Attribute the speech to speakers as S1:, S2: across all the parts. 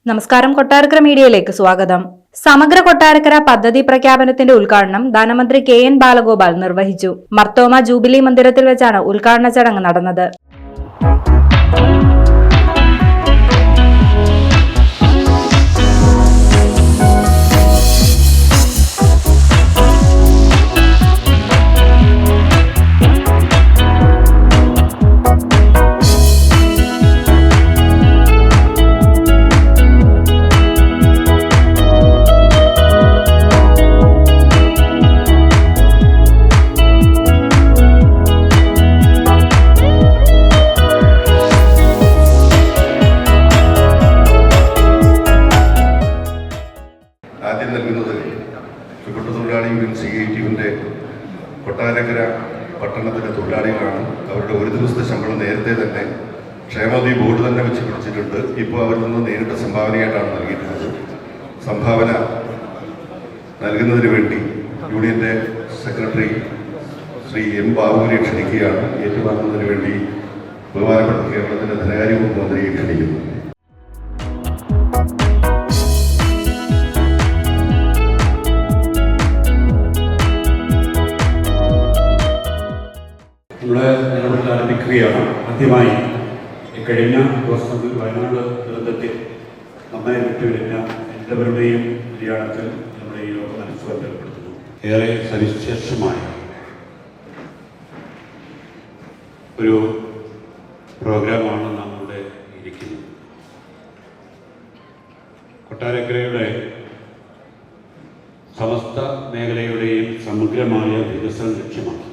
S1: നമസ്കാരം. കൊട്ടാരക്കര മീഡിയയിലേക്ക് സ്വാഗതം. സമഗ്ര കൊട്ടാരക്കര പദ്ധതി പ്രഖ്യാപനത്തിന്റെ ഉദ്ഘാടനം ധനമന്ത്രി KN ബാലഗോപാൽ നിർവഹിച്ചു. മർത്തോമ ജൂബിലി മന്ദിരത്തിൽ വെച്ചാണ് ഉദ്ഘാടന ചടങ്ങ് നടന്നത്.
S2: ആദ്യം നൽകുന്നത് ചുവട്ടുതൊഴിലാളി യൂണിയൻ CITUവിൻ്റെ കൊട്ടാരക്കര പട്ടണത്തിലെ തൊഴിലാളികളാണ്. അവരുടെ ഒരു ദിവസത്തെ ശമ്പളം നേരത്തെ തന്നെ ക്ഷേമനിധി ബോർഡ് തന്നെ വെച്ച് പിടിച്ചിട്ടുണ്ട്. ഇപ്പോൾ അവരിൽ നിന്ന് നേരിട്ട് സംഭാവനയായിട്ടാണ് നൽകിയിട്ടുള്ളത്. സംഭാവന നൽകുന്നതിന് വേണ്ടി യൂണിയൻ്റെ സെക്രട്ടറി ശ്രീ M ബാബുവിനെ ക്ഷണിക്കുകയാണ്. ഏറ്റുവാങ്ങുന്നതിന് വേണ്ടി ബഹുമാനപ്പെട്ട കേരളത്തിൻ്റെ ധനകാര്യ വകുപ്പ് മന്ത്രിയെ ക്ഷണിക്കുന്നു.
S3: നമ്മുടെ ഇടപെടൽ ആരംഭിക്കുകയാണ്. ആദ്യമായി കഴിഞ്ഞ ദിവസങ്ങളിൽ വയനാട് ദുരന്തത്തിൽ നമ്മെ വിട്ടുവരുന്ന എല്ലാവരുടെയും നിര്യാണത്തിൽ നമ്മുടെ ഈ യോഗം അനുസ്മരണം ഏർപ്പെടുത്തുന്നു. ഏറെ സവിശേഷമായ ഒരു പ്രോഗ്രാമാണ് നാം ഇവിടെ ഇരിക്കുന്നത്. കൊട്ടാരക്കരയുടെ സമസ്ത മേഖലയുടെയും സമഗ്രമായ വികസനം ലക്ഷ്യമാക്കി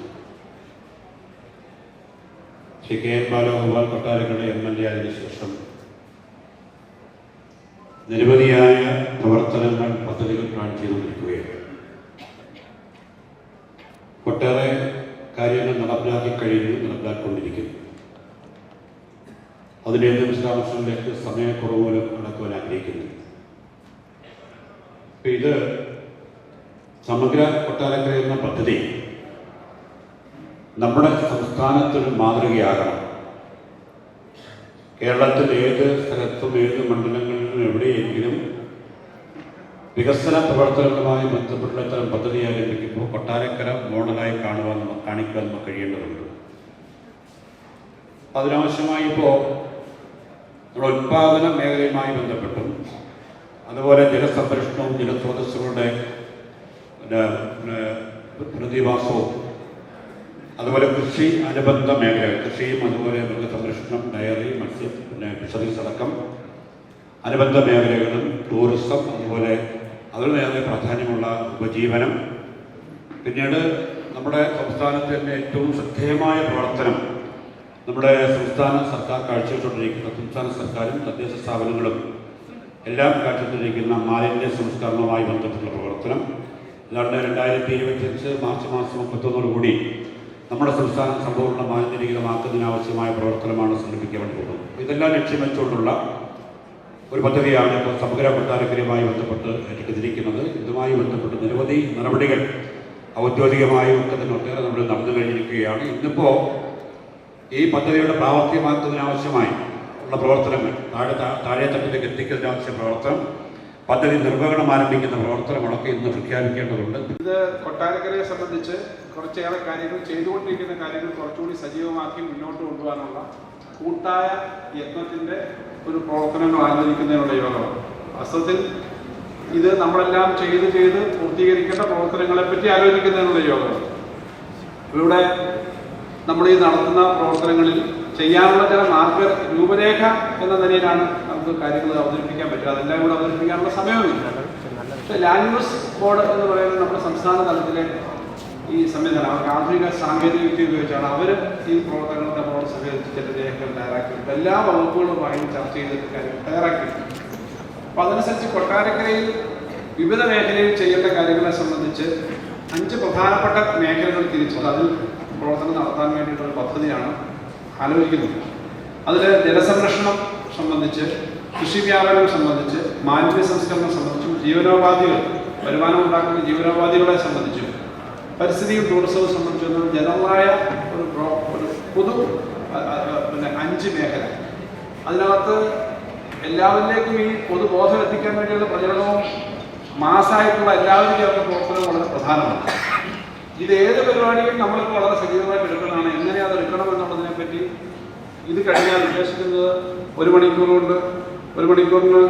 S3: ശ്രീ KN ബാലഗോപാൽ കൊട്ടാരക്കര MLA ആയതിനു ശേഷം നിരവധിയായ പ്രവർത്തനങ്ങൾ, പദ്ധതികൾ പ്ലാൻ ചെയ്തുകൊണ്ടിരിക്കുകയാണ്. ഒട്ടേറെ കാര്യങ്ങൾ നടപ്പിലാക്കിക്കൊണ്ടിരിക്കുന്നു. അതിൻ്റെ വിശദാംശങ്ങളിലേക്ക് സമയക്കുറവ് മൂലം കടക്കുവാൻ ആഗ്രഹിക്കുന്നു. ഇത് സമഗ്ര കൊട്ടാരക്കര എന്ന പദ്ധതി നമ്മുടെ സംസ്ഥാനത്തൊരു മാതൃകയാകണം. കേരളത്തിൽ ഏത് സ്ഥലത്തും ഏത് മണ്ഡലങ്ങളിലും എവിടെയെങ്കിലും വികസന പ്രവർത്തനങ്ങളുമായി ബന്ധപ്പെട്ടുള്ള ഇത്തരം പദ്ധതി ആരംഭിക്കുമ്പോൾ കൊട്ടാരക്കര മോഡലായി കാണിക്കാൻ നമുക്ക് കഴിയേണ്ടതുണ്ട്. അതിനാവശ്യമായി ഇപ്പോൾ നമ്മുടെ ഉത്പാദന മേഖലയുമായി ബന്ധപ്പെട്ടും അതുപോലെ ജലസംരക്ഷണവും ജലസ്രോതസ്സുകളുടെ പ്രതിഭാസവും അതുപോലെ കൃഷി അനുബന്ധ മേഖലകൾ, കൃഷിയും അതുപോലെ മൃഗസംരക്ഷണം, ഡയറി, ഫിഷറീസ് അടക്കം അനുബന്ധ മേഖലകളും ടൂറിസം, അതുപോലെ അതിലേറെ പ്രാധാന്യമുള്ള ഉപജീവനം. പിന്നീട് നമ്മുടെ സംസ്ഥാനത്ത് തന്നെ ഏറ്റവും ശ്രദ്ധേയമായ പ്രവർത്തനം നമ്മുടെ സംസ്ഥാന സർക്കാർ കാഴ്ചവെച്ചുകൊണ്ടിരിക്കുന്ന, സംസ്ഥാന സർക്കാരും തദ്ദേശ സ്ഥാപനങ്ങളും എല്ലാം കാഴ്ചവെച്ചിരിക്കുന്ന മാലിന്യ സംസ്കരണവുമായി ബന്ധപ്പെട്ടുള്ള പ്രവർത്തനം. ഏതാണ്ട് 2025 മാർച്ച് മാസം 31 കൂടി നമ്മുടെ സംസ്ഥാനം സമ്പൂർണ്ണ മാലിന്യരഹിതമാക്കുന്നതിനാവശ്യമായ പ്രവർത്തനമാണ് സംഘടിപ്പിക്കാൻ വേണ്ടി പോകുന്നത്. ഇതെല്ലാം ലക്ഷ്യം വെച്ചുകൊണ്ടുള്ള ഒരു പദ്ധതിയാണ് ഇപ്പോൾ സമഗ്ര കൊട്ടാരക്കരയുമായി ബന്ധപ്പെട്ട് ഏറ്റെടുത്തിരിക്കുന്നത്. ഇതുമായി ബന്ധപ്പെട്ട് നിരവധി നടപടികൾ ഔദ്യോഗികമായും ഒക്കെ തന്നെ ഒട്ടേറെ നമ്മൾ നടന്നു കഴിഞ്ഞിരിക്കുകയാണ്. ഇന്നിപ്പോൾ ഈ പദ്ധതിയുടെ പ്രാവർത്തികമാക്കുന്നതിനാവശ്യമായി ഉള്ള പ്രവർത്തനങ്ങൾ, താഴെത്തട്ടിലേക്ക് എത്തിക്കുന്നതിനാവശ്യ പ്രവർത്തനം, പദ്ധതി നിർവഹണം ആരംഭിക്കുന്ന പ്രവർത്തനങ്ങളൊക്കെ ഇന്ന് പ്രഖ്യാപിക്കേണ്ടതുണ്ട്.
S4: ഇത് കൊട്ടാരക്കരയെ സംബന്ധിച്ച് കുറച്ചേറെ കാര്യങ്ങൾ ചെയ്തുകൊണ്ടിരിക്കുന്ന കാര്യങ്ങൾ കുറച്ചുകൂടി സജീവമാക്കി മുന്നോട്ട് കൊണ്ടുപോകാനുള്ള കൂട്ടായ യത്നത്തിൻ്റെ ഒരു പ്രവർത്തനങ്ങൾ ആലോചിക്കുന്നതിനുള്ള യോഗമാണ്. വാസ്തവത്തിൽ ഇത് നമ്മളെല്ലാം ചെയ്ത് പൂർത്തീകരിക്കേണ്ട പ്രവർത്തനങ്ങളെപ്പറ്റി ആലോചിക്കുന്നതിനുള്ള യോഗമാണ്. ഇവിടെ നമ്മൾ ഈ നടത്തുന്ന പ്രവർത്തനങ്ങളിൽ ചെയ്യാനുള്ള ചില രൂപരേഖ എന്ന നിലയിലാണ് നമുക്ക് കാര്യങ്ങൾ അവതരിപ്പിക്കാൻ പറ്റുക. അതെല്ലാം കൂടെ അവതരിപ്പിക്കാനുള്ള സമയവുമില്ല. പക്ഷേ ലാൻഡ് യൂസ് ബോർഡ് എന്ന് പറയുന്നത് നമ്മുടെ സംസ്ഥാന തലത്തിലെ ഈ സംവിധാനം, അവർക്ക് ആധുനിക സാങ്കേതിക വിദ്യ ഉപയോഗിച്ചാണ് അവർ ഈ പ്രവർത്തനങ്ങൾ നമ്മളോട് സഹകരിച്ച് ചില രേഖകൾ തയ്യാറാക്കിയിട്ടുണ്ട്. എല്ലാ വകുപ്പുകളുമായി ചർച്ച ചെയ്തിട്ട് കാര്യങ്ങൾ തയ്യാറാക്കിയിട്ടുണ്ട്. അപ്പോൾ അതനുസരിച്ച് കൊട്ടാരക്കരയിൽ വിവിധ മേഖലയിൽ ചെയ്യേണ്ട കാര്യങ്ങളെ സംബന്ധിച്ച് 5 പ്രധാനപ്പെട്ട മേഖലകൾ തിരിച്ചിട്ട് അതിൽ പ്രവർത്തനം നടത്താൻ വേണ്ടിയിട്ടുള്ള പദ്ധതിയാണ് ആലോചിക്കുന്നത്. അതിൽ ജലസംരക്ഷണം സംബന്ധിച്ച്, കൃഷി വ്യാപനം സംബന്ധിച്ച്, മാലിന്യ സംസ്കരണം സംബന്ധിച്ചും, ജീവനോപാധികൾ, വരുമാനം ഉണ്ടാക്കുന്ന ജീവനോപാധികളെ സംബന്ധിച്ചും, പരിസ്ഥിതിയും ടൂറിസവും സംബന്ധിച്ചും ജനറലായ ഒരു പൊതു 5 മേഖല. അതിനകത്ത് എല്ലാവരിലേക്കും ഈ പൊതുബോധം എത്തിക്കാൻ വേണ്ടിയുള്ള പ്രചരണവും മാസമായിട്ടുള്ള എല്ലാവരും ചേർന്ന പ്രവർത്തനവും വളരെ പ്രധാനമാണ്. ഇത് ഏത് പരിപാടിയും നമ്മൾക്ക് വളരെ സജീവമായിട്ട് എടുക്കുന്നതാണ്. എങ്ങനെ അത് എടുക്കണം എന്നുള്ളതിനെ പറ്റി ഇത് കഴിഞ്ഞാൽ ഉദ്ദേശിക്കുന്നത് 1 മണിക്കൂർ കൊണ്ട് 1 മണിക്കൂറിന്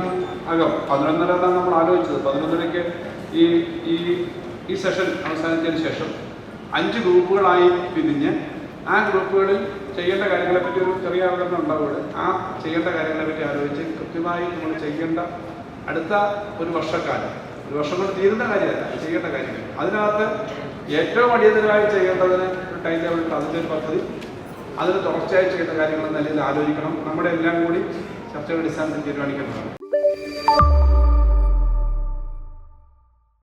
S4: അകം 11:30 നമ്മൾ ആലോചിച്ചത്. 11:30 ഈ സെഷൻ അവസാനിച്ചതിന് ശേഷം 5 ഗ്രൂപ്പുകളായി പിരിഞ്ഞ് ആ ഗ്രൂപ്പുകളിൽ ചെയ്യേണ്ട കാര്യങ്ങളെപ്പറ്റി ഒരു ചെറിയ അവതരണം ഉണ്ടാവുകയാണ്. ആ ചെയ്യേണ്ട കാര്യങ്ങളെപ്പറ്റി ആലോചിച്ച് കൃത്യമായി നമ്മൾ ചെയ്യേണ്ട അടുത്ത ഒരു വർഷക്കാലം, 1 വർഷം കൊണ്ട് തീരുന്ന കാര്യമല്ല, ചെയ്യേണ്ട കാര്യങ്ങൾ അതിനകത്ത് ഏറ്റവും അടിയന്തരമായി ചെയ്യേണ്ടതിന് ഒരു ടൈം ടേബിൾ ഉണ്ട്. അതിൻ്റെ ഒരു പദ്ധതി, അതിന് തുടർച്ചയായി ചെയ്യുന്ന കാര്യങ്ങൾ നിലയിൽ ആലോചിക്കണം. നമ്മുടെ എല്ലാം കൂടി ചർച്ചയുടെ അടിസ്ഥാനത്തിൽ തീരുമാനിക്കേണ്ടതാണ്.